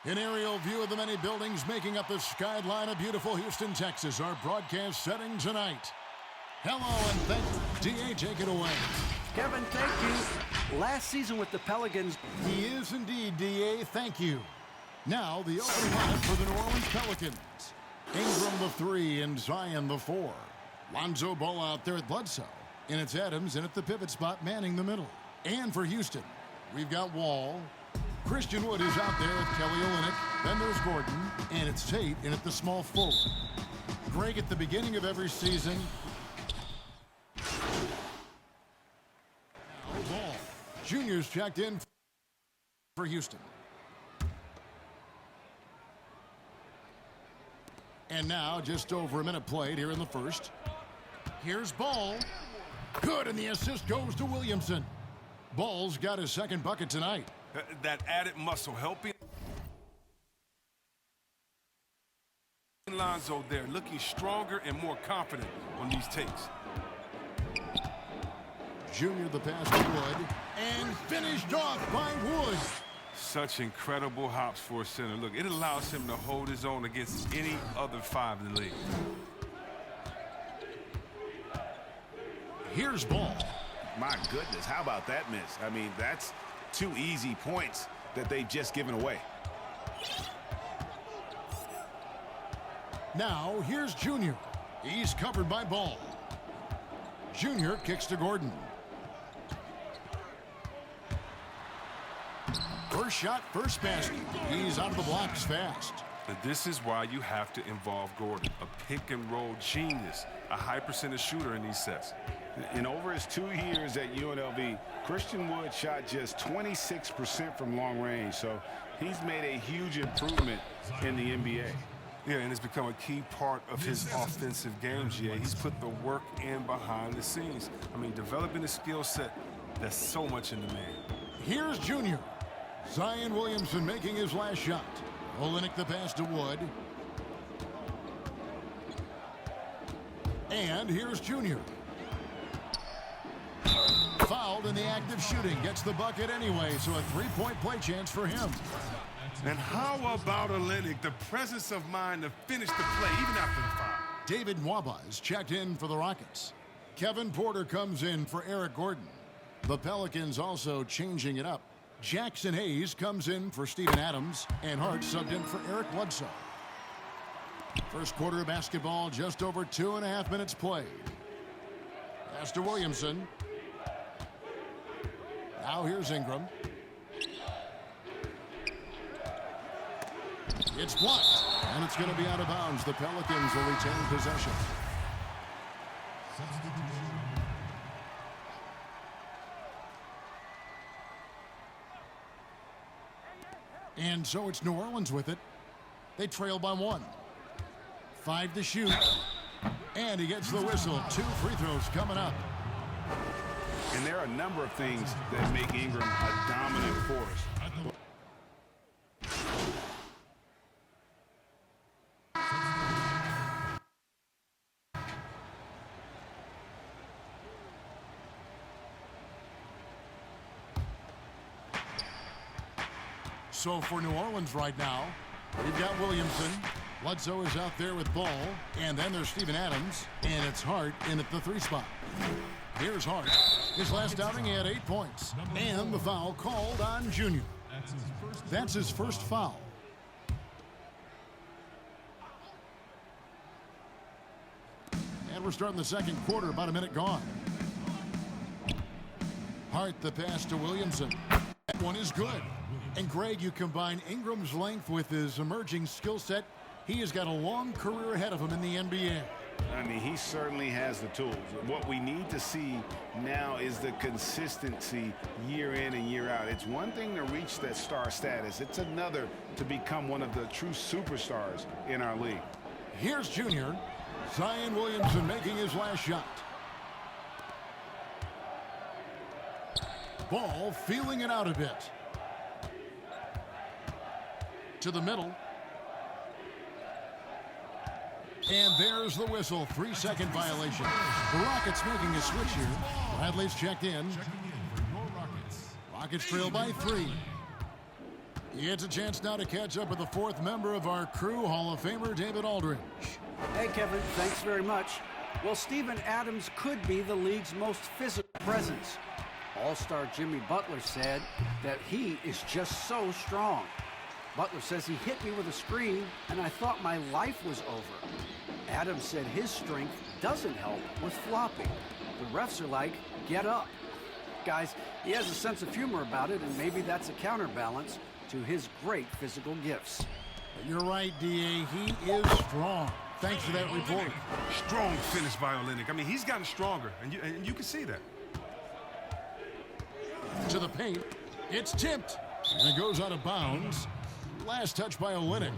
An aerial view of the many buildings making up the skyline of beautiful Houston, Texas. Our broadcast setting tonight. Hello and thank D.A. Take it away. Kevin, thank you. Last season with the Pelicans. He is indeed, D.A. Thank you. Now the opening lineup for the New Orleans Pelicans. Ingram the 3 and Zion the 4. Lonzo Ball out there at Bledsoe. And it's Adams in at the pivot spot manning the middle. And for Houston, we've got Wall. Christian Wood is out there with Kelly Olynyk. Then there's Gordon. And it's Tate in at the small forward. Greg, at the beginning of every season. Now Ball. Junior's checked in for Houston. And now just over a minute played here in the first. Here's Ball. Good, and the assist goes to Williamson. Ball's got his second bucket tonight. That added muscle helping Lonzo there, looking stronger and more confident on these takes. Junior the pass to Wood, and finished off by Wood. Such incredible hops for a center. Look, it allows him to hold his own against any other 5 in the league. Here's Ball. My goodness, how about that miss? I mean, that's 2 easy points that they've just given away. Now, here's Junior. He's covered by Ball. Junior kicks to Gordon. First shot, first basket. He's out of the blocks fast. And this is why you have to involve Gordon, a pick-and-roll genius, a high-percentage shooter in these sets. In over his 2 years at UNLV, Christian Wood shot just 26% from long range, so he's made a huge improvement in the NBA. Yeah, and it's become a key part of his offensive game, GA. He's put the work in behind the scenes. I mean, developing a skill set that's so much in demand. Here's Junior. Zion Williamson making his last shot. Olynyk the pass to Wood. And here's Junior. Fouled in the act of shooting. Gets the bucket anyway, so a 3-point play chance for him. And how about Olynyk, the presence of mind to finish the play even after the foul? David Nwaba is checked in for the Rockets. Kevin Porter comes in for Eric Gordon. The Pelicans also changing it up. Jackson Hayes comes in for Steven Adams, and Hart subbed in for Eric Bledsoe. First quarter of basketball, just over 2.5 minutes played. Pass to Williamson. Now here's Ingram. It's blocked, and it's going to be out of bounds. The Pelicans will retain possession. And so it's New Orleans with it. They trail by 1. 5 to shoot. And he gets the whistle. 2 free throws coming up. And there are a number of things that make Ingram a dominant force. So for New Orleans right now, we've got Williamson. Bledsoe is out there with Ball. And then there's Steven Adams. And it's Hart in at the 3 spot. Here's Hart. His last outing, he had 8 points. And the foul called on Junior. That's his first foul. And we're starting the second quarter, about a minute gone. Hart the pass to Williamson. That one is good. And Greg, you combine Ingram's length with his emerging skill set. He has got a long career ahead of him in the NBA. I mean, he certainly has the tools. What we need to see now is the consistency year in and year out. It's one thing to reach that star status. It's another to become one of the true superstars in our league. Here's Junior. Zion Williamson making his last shot. Ball feeling it out a bit. To the middle. And there's the whistle. 3-second violation. The Rockets making a switch here. Bradley's checked in. Rockets trail by 3. It's a chance now to catch up with the fourth member of our crew, Hall of Famer David Aldridge. Hey, Kevin, thanks very much. Well, Steven Adams could be the league's most physical presence. All-star Jimmy Butler said that he is just so strong. Butler says he hit me with a screen, and I thought my life was over. Adams said his strength doesn't help with flopping. The refs are like, get up. Guys, he has a sense of humor about it, and maybe that's a counterbalance to his great physical gifts. You're right, D.A. He is strong. Thanks for that report. Strong finish by Olynyk. I mean, he's gotten stronger, and you can see that. To the paint. It's tipped. And it goes out of bounds. Last touch by Olynyk.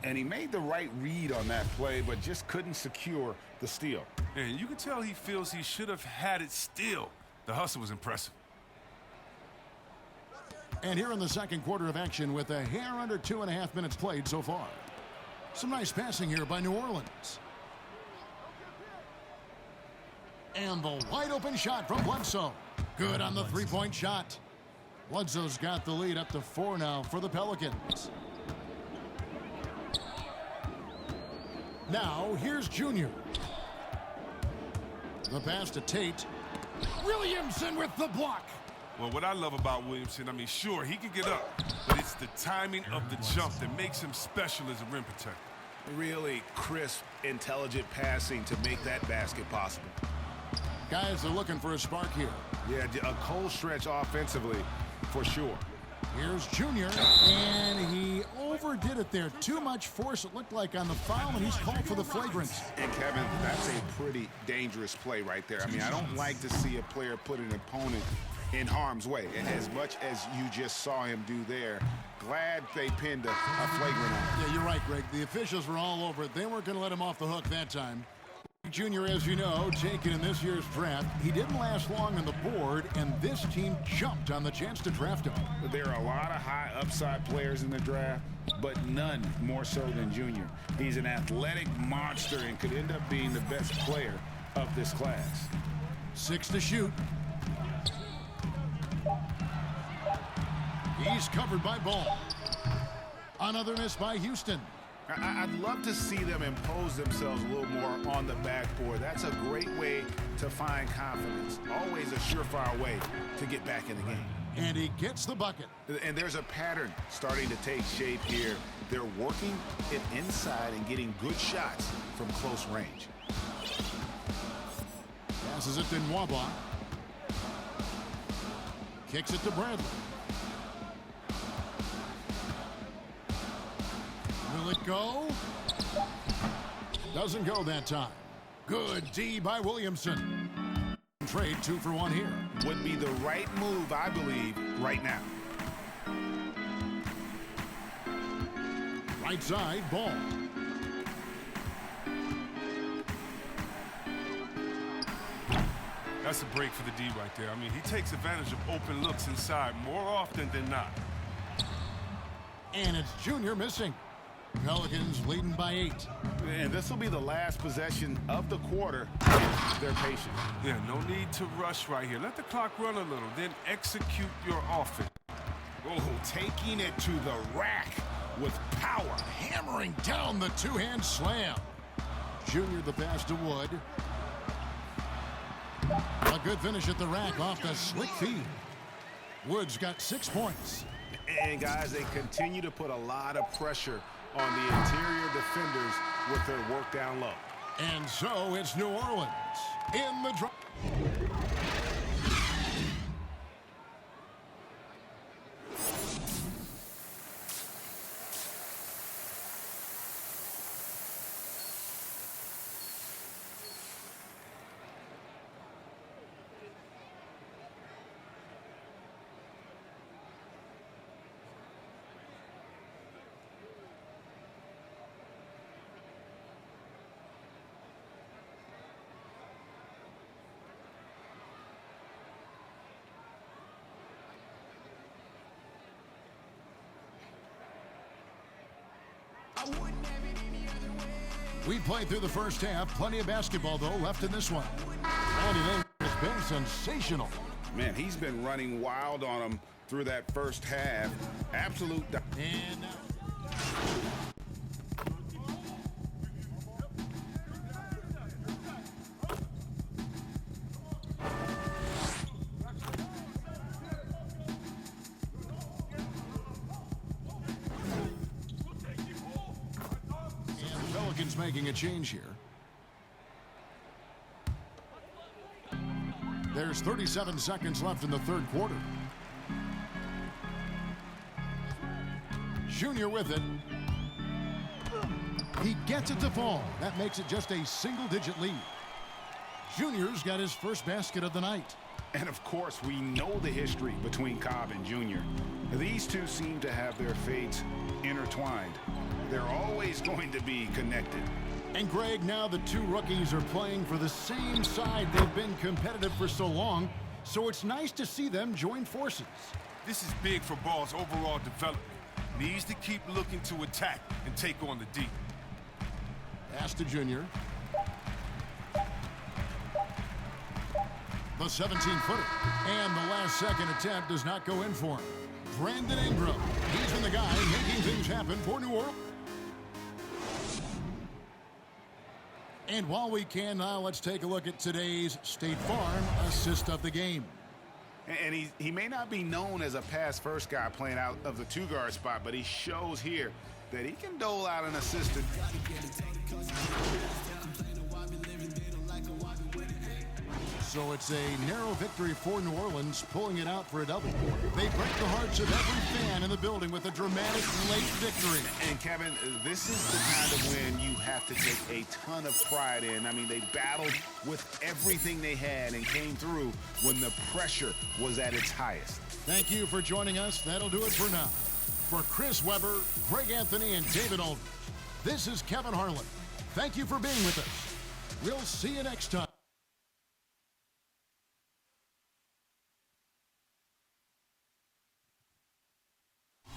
And he made the right read on that play, but just couldn't secure the steal. And you can tell he feels he should have had it still. The hustle was impressive. And here in the second quarter of action with a hair under 2.5 minutes played so far. Some nice passing here by New Orleans. And the wide open shot from Bledsoe. Good on the three-point shot. Bledsoe's got the lead up to 4 now for the Pelicans. Now, here's Junior. The pass to Tate. Williamson with the block. Well, what I love about Williamson, I mean, sure, he can get up, but it's the timing of the jump that makes him special as a rim protector. Really crisp, intelligent passing to make that basket possible. Guys are looking for a spark here. Yeah, a cold stretch offensively, for sure. Here's Junior, and he overdid it there. Too much force, it looked like, on the foul, and he's called for the flagrants. And, Kevin, that's a pretty dangerous play right there. I mean, I don't like to see a player put an opponent in harm's way. And as much as you just saw him do there, glad they pinned a flagrant on him. Yeah, you're right, Greg. The officials were all over it. They weren't going to let him off the hook that time. Junior, as you know, taken in this year's draft. He didn't last long on the board, and this team jumped on the chance to draft him. There are a lot of high upside players in the draft, but none more so than Junior. He's an athletic monster and could end up being the best player of this class. 6 to shoot. He's covered by Ball. Another miss by Houston. I'd love to see them impose themselves a little more on the backboard. That's a great way to find confidence. Always a surefire way to get back in the game. And he gets the bucket. And there's a pattern starting to take shape here. They're working it inside and getting good shots from close range. Passes it to Nwaba. Kicks it to Bradley. Will it go? Doesn't go that time. Good D by Williamson. Trade 2 for 1 here. Would be the right move, I believe, right now. Right side, Ball. That's a break for the D right there. I mean, he takes advantage of open looks inside more often than not. And it's Junior missing. Pelicans leading by 8. And this will be the last possession of the quarter. They're patient. Yeah, no need to rush right here. Let the clock run a little, then execute your offense. Oh, taking it to the rack with power. Hammering down the two-hand slam. Junior the pass to Wood. A good finish at the rack off the slick feed. Wood's got 6 points. And, guys, they continue to put a lot of pressure on the interior defenders with their work down low. And so it's New Orleans in the draw. We played through the first half. Plenty of basketball, though, left in this one. Randy Nance has been sensational. Man, he's been running wild on him through that first half. Absolute. And now. Pelicans making a change here. There's 37 seconds left in the third quarter. Junior with it. He gets it to fall. That makes it just a single-digit lead. Junior's got his first basket of the night. And of course, we know the history between Cobb and Junior. These two seem to have their fates intertwined. They're always going to be connected. And Greg, now the two rookies are playing for the same side. They've been competitive for so long, so it's nice to see them join forces. This is big for Ball's overall development. Needs to keep looking to attack and take on the D. Pass to Junior. The 17-footer. And the last second attempt does not go in for him. Brandon Ingram. He's been the guy making things happen for New Orleans. And while we can now, let's take a look at today's State Farm assist of the game. And he may not be known as a pass-first guy playing out of the two-guard spot, but he shows here that he can dole out an assist. So it's a narrow victory for New Orleans, pulling it out for a double. They break the hearts of every fan in the building with a dramatic late victory. And Kevin, this is the kind of win you have to take a ton of pride in. I mean, they battled with everything they had and came through when the pressure was at its highest. Thank you for joining us. That'll do it for now. For Chris Webber, Greg Anthony, and David Aldridge, this is Kevin Harlan. Thank you for being with us. We'll see you next time.